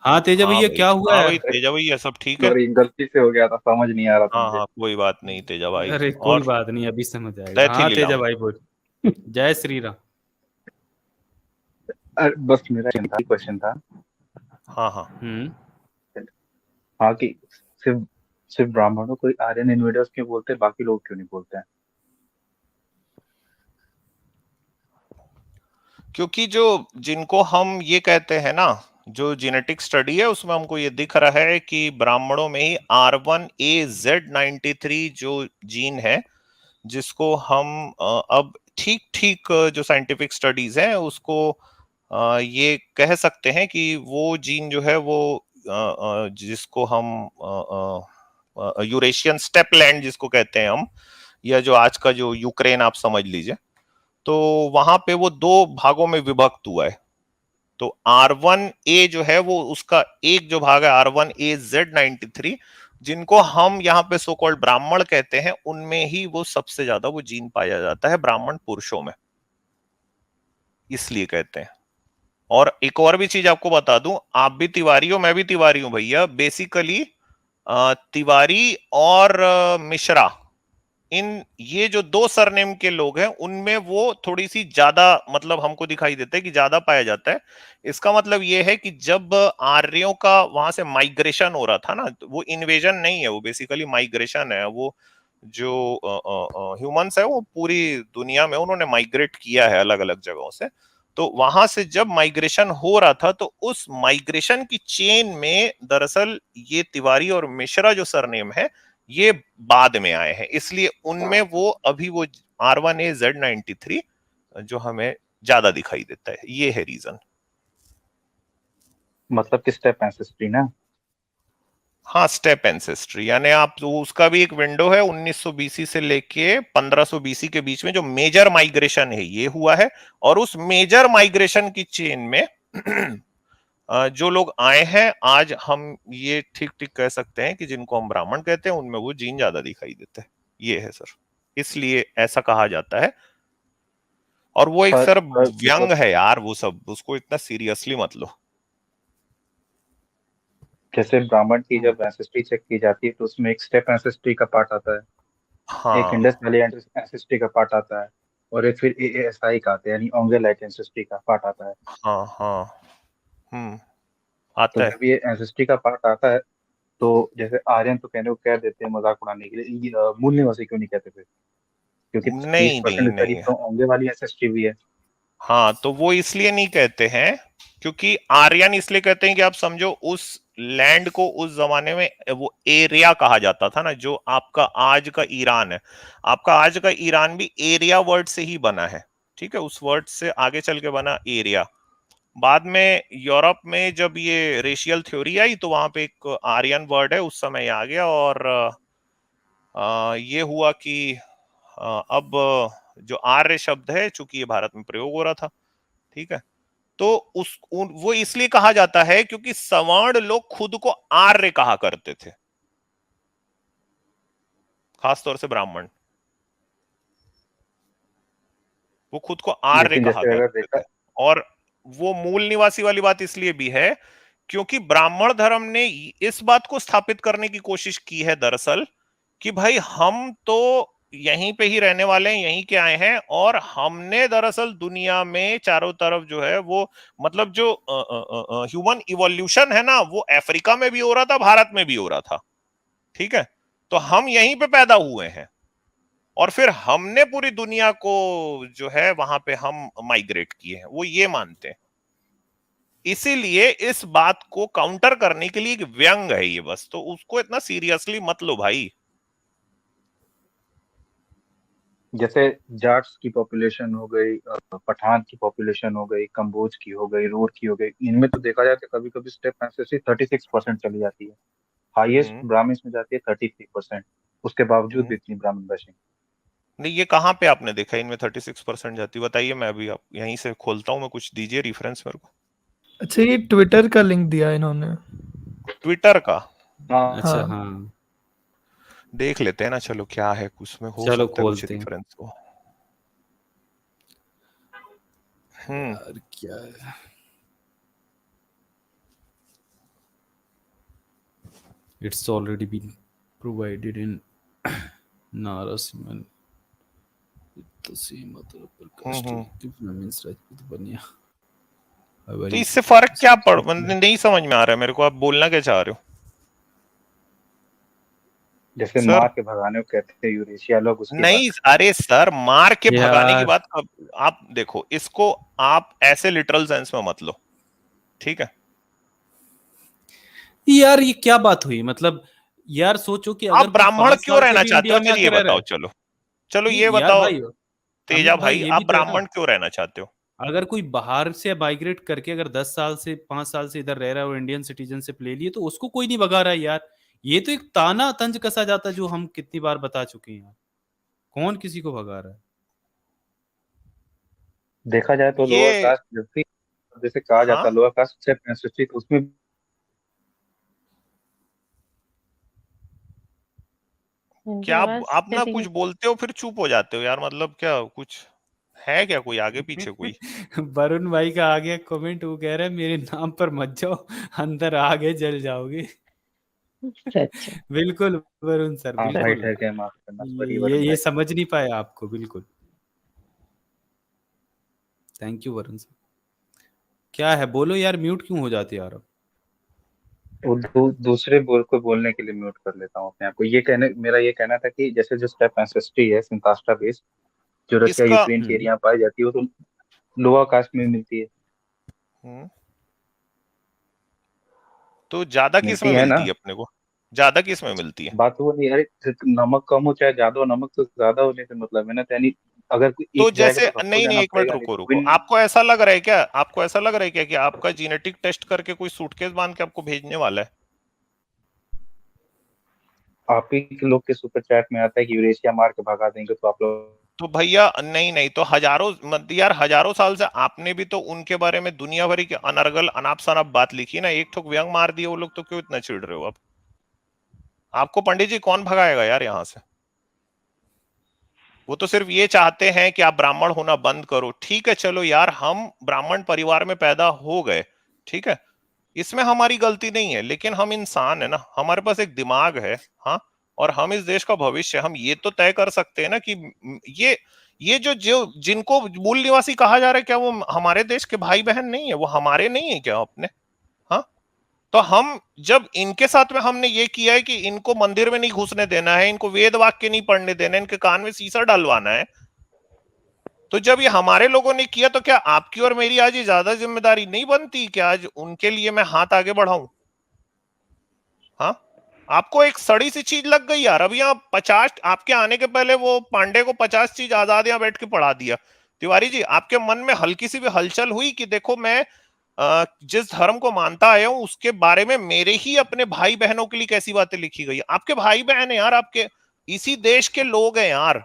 हाँ तेजा हाँ भैया, भाई, क्या हुआ हाँ भाई यार? तेजा भैया, सब ठीक है? सॉरी, गलती से हो गया था, समझ नहीं आ रहा था हाँ मुझे। हाँ, कोई बात नहीं तेजा भाई। अरे कोई और बात नहीं, अभी समझ आएगा। तैथी हाँ तेजा लीलाम। भाई बोल। जय श्री राम। बस मेरा क्वेश्चन था। हाँ हाँ। हम्म। हाँ कि सिर्फ सिर्फ ब्राह्मणों को आर्यन इन्वेडर्स क्यों बोलते हैं, बाकी लोग क्यों नहीं बोलते हैं? क्योंकि जो जिनको हम ये कहते हैं ना, जो जेनेटिक स्टडी है उसमें हमको ये दिख रहा है कि ब्राह्मणों में ही R1AZ93 जो जीन है, जिसको हम अब ठीक ठीक जो साइंटिफिक स्टडीज हैं उसको ये कह सकते हैं कि वो जीन जो है वो जिसको हम यूरेशियन स्टेपलैंड जिसको कहते हैं हम, या जो आज का जो यूक्रेन आप समझ लीजिए, तो वहां पे वो दो भागों में विभक्त हुआ है। तो R1A जो है वो उसका एक जो भाग है R1AZ93, जिनको हम यहाँ पे सो कॉल्ड ब्राह्मण कहते हैं, उनमें ही वो सबसे ज्यादा वो जीन पाया जाता है ब्राह्मण पुरुषों में, इसलिए कहते हैं। और एक और भी चीज आपको बता दूं, आप भी तिवारी हो, मैं भी तिवारी हूं भैया। बेसिकली तिवारी और मिश्रा, इन ये जो दो सरनेम के लोग हैं उनमें वो थोड़ी सी ज्यादा मतलब हमको दिखाई देता है कि ज्यादा पाया जाता है। इसका मतलब ये है कि जब आर्यों का वहां से माइग्रेशन हो रहा था ना, तो वो इन्वेजन नहीं है, वो बेसिकली माइग्रेशन है। वो जो ह्यूमंस है वो पूरी दुनिया में उन्होंने माइग्रेट किया है अलग अलग जगहों से। तो वहां से जब माइग्रेशन हो रहा था तो उस माइग्रेशन की चेन में दरअसल ये तिवारी और मिश्रा जो सरनेम है ये बाद में आए हैं, इसलिए उनमें वो अभी वो R1AZ93 जो हमें ज्यादा दिखाई देता है, ये है रीजन। मतलब कि स्टेप एंसेस्ट्री ना। हाँ, स्टेप एंसेस्ट्री, यानी आप तो उसका भी एक विंडो है 1900 बीसी से लेके 1500 बीसी के बीच में जो मेजर माइग्रेशन है ये हुआ है। और उस मेजर माइग्रेशन की चेन में जो लोग आए हैं, आज हम ये ठीक ठीक कह सकते हैं कि जिनको हम ब्राह्मण कहते हैं उनमें वो जीन ज्यादा दिखाई देते हैं। ये है सर, इसलिए ऐसा कहा जाता है। और वो एक सर व्यंग मतलब है यार, वो सब उसको इतना सीरियसली मत लो। जैसे ब्राह्मण की जब एंसेस्ट्री चेक की जाती है तो उसमें एक स्टेप एंसेस्ट्री का पार्ट आता है, एक हाँ इंडस वैली एंसेस्ट्री का पार्ट आता है, और एक फिर AASI का आता है, यानी ओंगे लाइट एंसेस्ट्री का पार्ट आता है। हाँ हाँ। हम्म। तो आता है। जब ये एंसेस्ट्री का पार्ट आता है, तो जैसे आर्यन तो कहने को कह देते हैं मजाक उड़ाने के लिए, ये, मूल निवासी क्यों नहीं कहते फिर? क्योंकि तीस नहीं नहीं परसेंट करीब नहीं। तो ओंगे वाली एंसेस्ट्री भी है। हाँ, तो वो इसलिए नहीं कहते हैं क्योंकि आर्यन इसलिए कहते हैं कि आप समझो उस लैंड को उस जमाने में वो एरिया कहा जाता था ना, जो आपका आज का ईरान है। आपका आज का ईरान भी एरिया वर्ड से ही बना है, ठीक है, उस वर्ड से आगे चल के बना एरिया। बाद में यूरोप में जब ये रेशियल थ्योरी आई तो वहां पे एक आर्यन वर्ड है उस समय आ गया। और ये हुआ कि अब जो आर्य शब्द है चूंकि ये भारत में प्रयोग हो रहा था, ठीक है, तो वो इसलिए कहा जाता है क्योंकि सवर्ण लोग खुद को आर्य कहा करते थे, खासतौर से ब्राह्मण, वो खुद को आर्य लेकिन कहा जैसे अगर करते देखा, थे। और वो मूल निवासी वाली बात इसलिए भी है क्योंकि ब्राह्मण धर्म ने इस बात को स्थापित करने की कोशिश की है दरअसल कि भाई हम तो यहीं पे ही रहने वाले हैं, यहीं के आए हैं, और हमने दरअसल दुनिया में चारों तरफ जो है वो मतलब जो ह्यूमन इवोल्यूशन है ना, वो अफ्रीका में भी हो रहा था, भारत में भी हो रहा था, ठीक है। तो हम यहीं पे पैदा हुए हैं और फिर हमने पूरी दुनिया को जो है वहां पे हम माइग्रेट किए हैं, वो ये मानते हैं। इसीलिए इस बात को काउंटर करने के लिए एक व्यंग है ये, बस, तो उसको इतना सीरियसली मत लो भाई। जैसे जाट्स की पॉपुलेशन हो गई, पठान की पॉपुलेशन हो गई, कंबोज की हो गई, रूर की हो गई, इनमें तो देखा जाए तो कभी कभी स्टेप एंसेस्ट्री 36% चली जाती है। हाईएस्ट हम्म। ब्राह्मण्स में जाती है 33%। उसके बावजूद भी हम्म। इतनी ब्राह्मण बचेंगे। नहीं, ये कहाँ पे आपने देखा इनमें 36% जाती, बताइए, मैं अभी आप यहीं से खोलता हूँ, मैं कुछ दीजिए रेफरेंस मेरे को। अच्छा, ये ट्विटर का लिंक दिया है इन्होंने। ट्विटर का? हाँ। अच्छा हाँ। हाँ। देख लेते हैं ना, चलो क्या है, उसमें हो चलो सकता है कुछ खोलते हैं। रेफरेंस हो। हम्म। यार क्या है? It's already been provided in Narasimhan. तसी मतलब प्रकाश मींस राजपूत बनिया. तो इससे फर्क क्या पड़ नहीं समझ में आ रहा है मेरे को, आप बोलना क्या चाह रहे हो? जैसे सर मार के भगाने को कहते हैं यूरेशिया लोग, उसकी नहीं, बात अरे सर मार के भगाने की यार बात आप देखो, इसको आप ऐसे लिटरल सेंस में मत लो, ठीक है? यार ये क्या बात हुई, मतलब यार सोचो कि आप अगर कोई ब्राह्मण 5 क्यों साल से रहना भी चाहते इंडिया हो? में फिर ये आके रह रहा बताओ, है. चलो चलो नहीं ये यार बताओ भाई, तेजा अमित भाई भाई, ये आप भी तो है ना, ब्राह्मण क्यों रहना चाहते हो? अगर कोई बाहर से माइग्रेट करके अगर 10 साल से 5 साल से इधर रह रहा है और इंडियन सिटीजनशिप ले लिए, तो उसको कोई नहीं भगा रहा है यार. ये तो एक ताना तंज कसा जाता है जो हम कितनी बार बता चुके हैं यार. कौन किसी को भगा रहा है? देखा जाए तो लोअर ये कास्ट जैसे कहा जाता हाँ, है लोअर कास्ट से एंसेस्ट्री, तो उसमें इनकी क्या आवाज आप ना चली कुछ गई। बोलते हो फिर चुप हो जाते हो यार, मतलब क्या कुछ है क्या, कोई आगे पीछे कोई? वरुण भाई का आ गया कमेंट, वो कह रहा है मेरे नाम पर मत जाओ, अंदर आ गए जल जाओगे. अच्छा बिल्कुल वरुण सर, हाँ भाई बिल्कुल. ठहर के माफ करना, ये सॉरी ये वरुण ये भाई। समझ नहीं पाया आपको, बिल्कुल. Thank you Varun sir. क्या है, बोलो यार, म्यूट क्यों हो जाते यार अब? वो दूसरे बोल को बोलने के लिए म्यूट कर लेता हूँ अपने आप को। मेरा ये कहना था कि जैसे जो स्टेप एंसेस्ट्री है सिंतास्टा बेस्ड, जो रशिया इसका यूक्रेन के एरिया पाई जाती है, वो तो लोअर कास्ट में मिलती है। हम्म, तो ज्यादा किस मिलती में है ना। मिलती है अपने को? ज्यादा किस में मिलती है? बात वो नहीं, अरे नमक कम हो चाहे ज्यादा हो, नमक तो ज्यादा होने से मतलब है ना, यानी अगर कोई तो एक जाएगा जैसे तो सबको नहीं नहीं, जाना एक मिनट पड़ेगा, नहीं रुको तो रुको, विन। आपको ऐसा लग रहा है क्या, आपको ऐसा लग रहा है क्या कि आपका जीनेटिक टेस्ट करके कोई सूटकेस बांध के आपको भेजने वाला है? आप ही के लोग के सुपर चैट में आता है कि यूरेशिया मार के भगा देंगे, तो आप लोग तो भैया नहीं नहीं, तो हजारों मत यार, हजारों साल से आपने भी तो उनके बारे में दुनिया भरी की अनर्गल अनाप शनाप बात लिखी ना, एक ठोक व्यंग मार दिए वो लोग, तो क्यों इतना चिढ़ रहे हो आप? आपको पंडित जी कौन भगाएगा यार यहाँ से? वो तो सिर्फ ये चाहते हैं कि आप ब्राह्मण होना बंद करो। ठीक है चलो यार, हम ब्राह्मण परिवार में पैदा हो गए, ठीक है, इसमें हमारी गलती नहीं है, लेकिन हम इंसान है ना, हमारे पास एक दिमाग है, हाँ, और हम इस देश का भविष्य, हम ये तो तय कर सकते हैं ना कि ये जो जो जिनको मूल निवासी कहा जा रहा है, क्या वो हमारे देश के भाई बहन नहीं है? वो हमारे नहीं है क्या अपने? हाँ, तो हम जब इनके साथ में हमने ये किया है कि इनको मंदिर में नहीं घुसने देना है, इनको वेद वाक्य नहीं पढ़ने देना है, इनके कान में सीसा डलवाना है, तो जब ये हमारे लोगों ने किया, तो क्या आपकी और मेरी आज ये ज्यादा जिम्मेदारी नहीं बनती कि आज उनके लिए मैं हाथ आगे बढ़ाऊं? हाँ, आपको एक सड़ी सी चीज लग गई यार, अभी यहाँ 50, आपके आने के पहले वो पांडे को 50 चीज आजाद यहाँ बैठ के पढ़ा दिया। तिवारी जी, आपके मन में हल्की सी भी हलचल हुई कि देखो मैं जिस धर्म को मानता आया हूं उसके बारे में मेरे ही अपने भाई बहनों के लिए कैसी बातें लिखी गई? आपके भाई बहन है यार, आपके इसी देश के लोग हैं यार।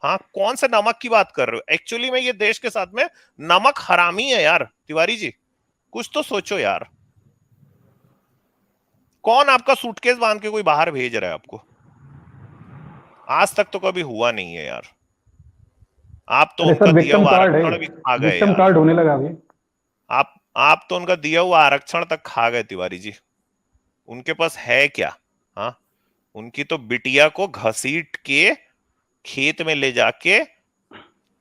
हाँ, कौन से नमक की बात कर रहे हो? एक्चुअली में ये देश के साथ में नमक हरामी है यार। तिवारी जी कुछ तो सोचो यार, कौन आपका सूटकेस बांध के कोई बाहर भेज रहा है आपको? आज तक तो कभी हुआ नहीं है यार। आप तो अरे उनका सर दिया विक्टिम हुआ कार्ड है, आरक्षण भी खा गए विक्टिम यार। कार्ड होने लगा अभी। आप तो उनका दिया हुआ आरक्षण तक खा गए तिवारी जी। उनके पास है क्या? हाँ, उनकी तो बिटिया को घसीट के खेत में ले जाके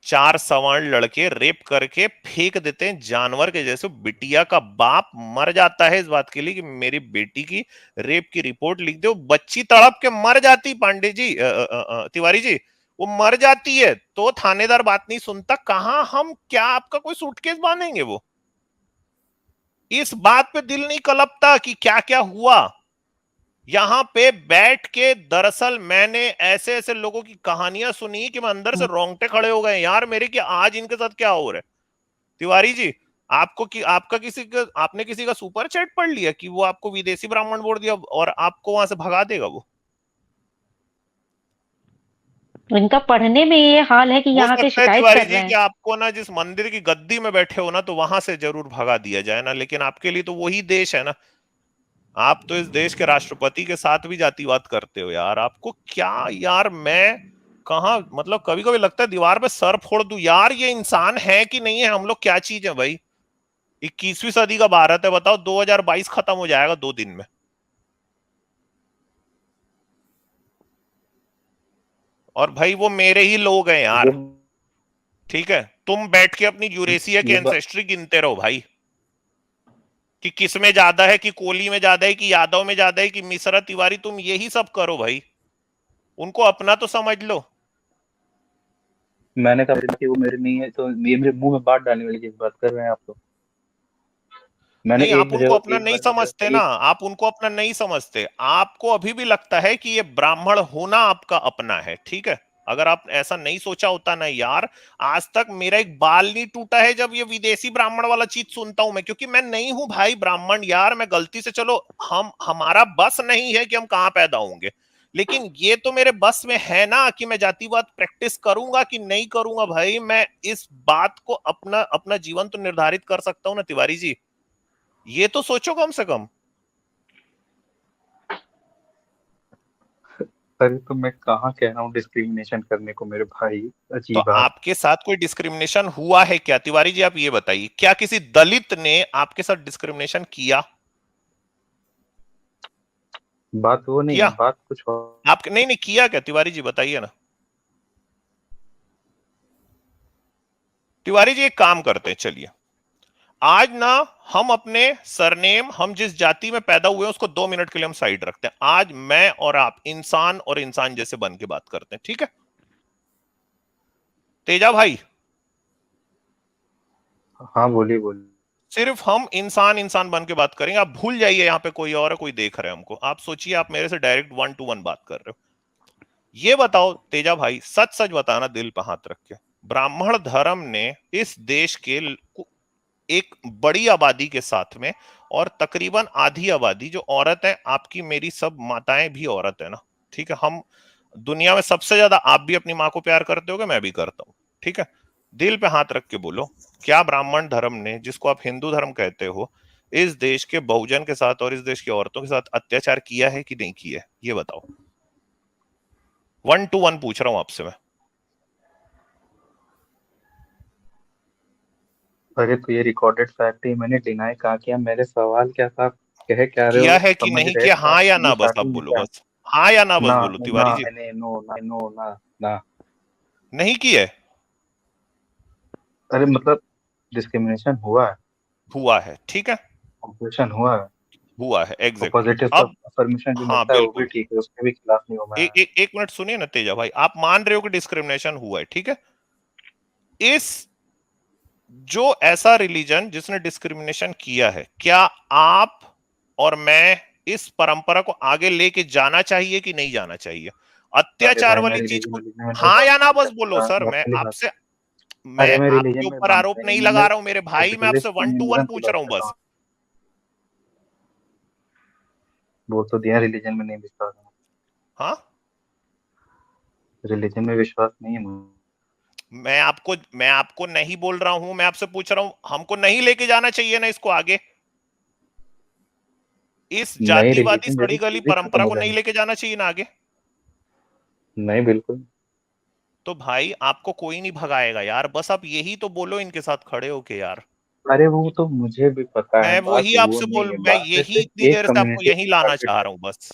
4 सवर्ण लड़के रेप करके फेंक देते हैं जानवर के जैसे। बिटिया का बाप मर जाता है इस बात के लिए कि मेरी बेटी की रेप की रिपोर्ट लिख दो, बच्ची तड़प के मर जाती पांडे जी, तिवारी जी, वो मर जाती है तो थानेदार बात नहीं सुनता। कहां हम क्या आपका कोई सूटकेस बांधेंगे? वो इस बात पे दिल नहीं कलपता कि क्या क्या हुआ यहां पे बैठ के? दरअसल मैंने ऐसे ऐसे लोगों की कहानियां सुनी कि मैं अंदर से रोंगटे खड़े हो गए यार मेरे, कि आज इनके साथ क्या हो रहा है। तिवारी जी, आपने किसी का सुपर चैट पढ़ लिया कि वो आपको विदेशी ब्राह्मण बोल दिया और आपको वहां से भगा देगा वो? इनका पढ़ने में ये हाल है कि हो यहाँ के सकता है शिकायत तिवारी कर जी रहे कि हैं। आपको ना जिस मंदिर की गद्दी में बैठे हो ना, तो वहां से जरूर भगा दिया जाए ना, लेकिन आपके लिए तो वही देश है ना। आप तो इस देश के राष्ट्रपति के साथ भी जातिवाद करते हो यार। आपको क्या यार, मैं कहा मतलब कभी कभी लगता है दीवार पे सर फोड़ दूं यार। ये इंसान है कि नहीं है? हम लोग क्या चीज है भाई? 21वीं सदी का भारत है, बताओ 2022 खत्म हो जाएगा 2 दिन में। और भाई वो मेरे ही लोग हैं यार, वो ठीक है। तुम बैठ के अपनी यूरेशिया के ये बात एंसेस्ट्री गिनते रहो भाई, कि किस में ज्यादा है, कि कोहली में ज्यादा है, कि यादव में ज्यादा है, कि मिश्रा तिवारी, तुम यही सब करो भाई, उनको अपना तो समझ लो। मैंने कहा कि वो मेरे नहीं है, तो ये मेरे मुंह में बात डालने वाली चीज बात कर रहे हैं आप तो। मैंने नहीं, आप उनको अपना एक नहीं बार समझते ना, आप उनको अपना नहीं समझते, आपको अभी भी लगता है कि ये ब्राह्मण होना आपका अपना है, ठीक है। अगर आप ऐसा नहीं सोचा होता ना यार, आज तक मेरा एक बाल नहीं टूटा है जब ये विदेशी ब्राह्मण वाला चीज सुनता हूं मैं, क्योंकि मैं नहीं हूं भाई ब्राह्मण यार, मैं गलती से, चलो हमारा बस नहीं है कि हम कहां पैदा होंगे, लेकिन ये तो मेरे बस में है ना कि मैं जातिवाद प्रैक्टिस करूंगा कि नहीं करूंगा भाई, मैं इस बात को अपना अपना जीवन तो निर्धारित कर सकता हूं ना तिवारी जी, ये तो सोचो कम से कम। अरे तो मैं कहाँ कह रहा हूँ डिस्क्रिमिनेशन करने को मेरे भाई, तो अजीब बात। आपके साथ कोई डिस्क्रिमिनेशन हुआ है क्या तिवारी जी, आप ये बताइए, क्या किसी दलित ने आपके साथ डिस्क्रिमिनेशन किया? बात वो नहीं किया है, बात कुछ और। आप, नहीं नहीं किया क्या तिवारी जी, बताइए ना। तिवारी जी एक काम करते हैं, चलिए आज ना हम अपने सरनेम, हम जिस जाति में पैदा हुए हैं उसको 2 मिनट के लिए हम साइड रखते हैं, आज मैं और आप इंसान और इंसान जैसे बन के बात करते हैं, ठीक है तेजा भाई? हाँ बोलिए बोलिए। सिर्फ हम इंसान इंसान बन के बात करेंगे, आप भूल जाइए यहाँ पे कोई और है, कोई देख रहे हैं हमको, आप सोचिए आप मेरे से डायरेक्ट 1 to 1 बात कर रहे हो। ये बताओ तेजा भाई, सच सच बताना दिल पे हाथ रख के, ब्राह्मण धर्म ने इस देश के एक बड़ी आबादी के साथ में, और तकरीबन आधी आबादी जो औरत है, आपकी मेरी सब माताएं भी औरत है ना, ठीक है, हम दुनिया में सबसे ज्यादा, आप भी अपनी माँ को प्यार करते होगे, मैं भी करता हूँ, ठीक है, दिल पे हाथ रख के बोलो, क्या ब्राह्मण धर्म ने, जिसको आप हिंदू धर्म कहते हो, इस देश के बहुजन के साथ और इस देश की औरतों के साथ अत्याचार किया है कि नहीं किया है, ये बताओ। 1 to 1 पूछ रहा हूं आपसे मैं। अरे तो ये रिकॉर्डेड फैक्ट है, मैंने डिनाई कहा किया, मेरे सवाल क्या था, कह क्या रहे किया हो, है कि समझ नहीं रहे किया, थे आप हाँ या ये ना, बस आप स्टार्टिंग में बोलो, क्या। बस हाँ या ना, ना बस बोलो ना तिवारी जी। नहीं, नो ना, नो ना ना। नहीं किया है? अरे मतलब डिस्क्रिमिनेशन हुआ है, हुआ है, ठीक है, ऑपरेशन हुआ है, हुआ है और एग्जैक्टली पॉजिटिव अब। अफर्मेशन जो हाँ मिलता है वो भी बिल्कुल, ठीक है, उसके भी खिलाफ नहीं हूँ मैं। एक मिनट सुनिए ना तेजा भाई, आप मान रहे हो कि डिस्क्रिमिनेशन हुआ है, ठीक है, इस जो ऐसा रिलीजन जिसने डिस्क्रिमिनेशन किया है, क्या आप और मैं इस परंपरा को आगे लेके जाना चाहिए कि नहीं जाना चाहिए? अरे अत्याचार भाई मैं वाली चीज रिलीजन को, रिलीजन में नहीं हाँ बात या ना नहीं बस बोलो करता, सर, मैं पहली बात। आपसे, मैं अरे मैं आपके रिलीजन में ऊपर आरोप मानता ही नहीं नहीं, लगा रहा हूं मेरे मैं भाई, मैं आपसे रिलीजियस 1 to 1 की पूछ बात रहा हूं कर रहा बस। हूँ। बोल तो दिया रिलीजन में नहीं विश्वास है, हाँ, रिलीजन में विश्वास नहीं है मुझे। मैं आपको नहीं बोल रहा हूं, मैं आपसे पूछ रहा हूं, हमको नहीं लेके जाना चाहिए ना इसको आगे, इस नई जातिवादी रिलीजन जैसी सड़ी गली चीजें खत्म परंपरा हो को नहीं जाएंगी। लेके जाना चाहिए ना आगे? नहीं बिल्कुल। तो भाई आपको कोई नहीं भगाएगा यार, बस आप यही तो बोलो इनके साथ खड़े होके यार। अरे वो तो मुझे भी पता है, मैं बात वही वो आपसे नहीं बोल, है, मैं बात है यही सिर्फ इतनी एक देर से आपको कम्युनिटी यही को लाना टारगेट चाह कर। रहा हूं बस।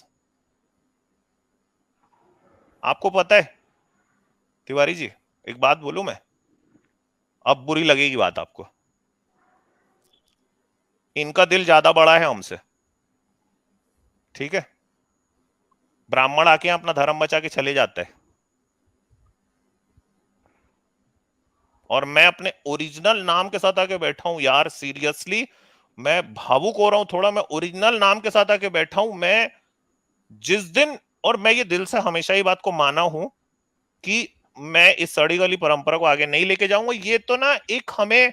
आपको पता है तिवारी जी, एक बात बोलूं मैं, अब बुरी लगेगी बात आपको, इनका दिल ज्यादा बड़ा है हमसे, ठीक है, ब्राह्मण आके अपना धर्म बचा के चले जाता है, और मैं अपने ओरिजिनल नाम के साथ आके बैठा हूं यार, सीरियसली मैं भावुक हो रहा हूं थोड़ा, मैं ओरिजिनल नाम के साथ आके बैठा हूं, मैं जिस दिन, और मैं ये दिल से हमेशा ही बात को माना हूं कि मैं इस सड़ी गली परंपरा को आगे नहीं लेके जाऊंगा, ये तो ना एक हमें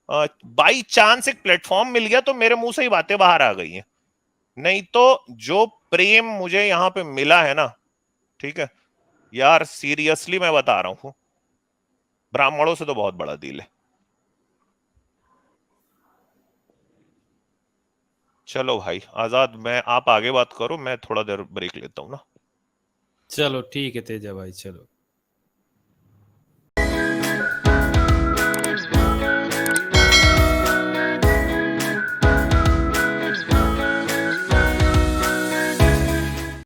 बाई चांस एक प्लेटफॉर्म मिल गया तो मेरे मुंह से ही बातें बाहर आ गई हैं, नहीं तो जो प्रेम मुझे यहां पे मिला है ना, ठीक है यार, सीरियसली मैं बता रहा हूं, ब्राह्मणों से तो बहुत बड़ा दिल है। चलो भाई आजाद, मैं, आप आगे बात करो, मैं थोड़ा देर ब्रेक लेता हूँ ना। चलो ठीक है तेजा भाई, चलो।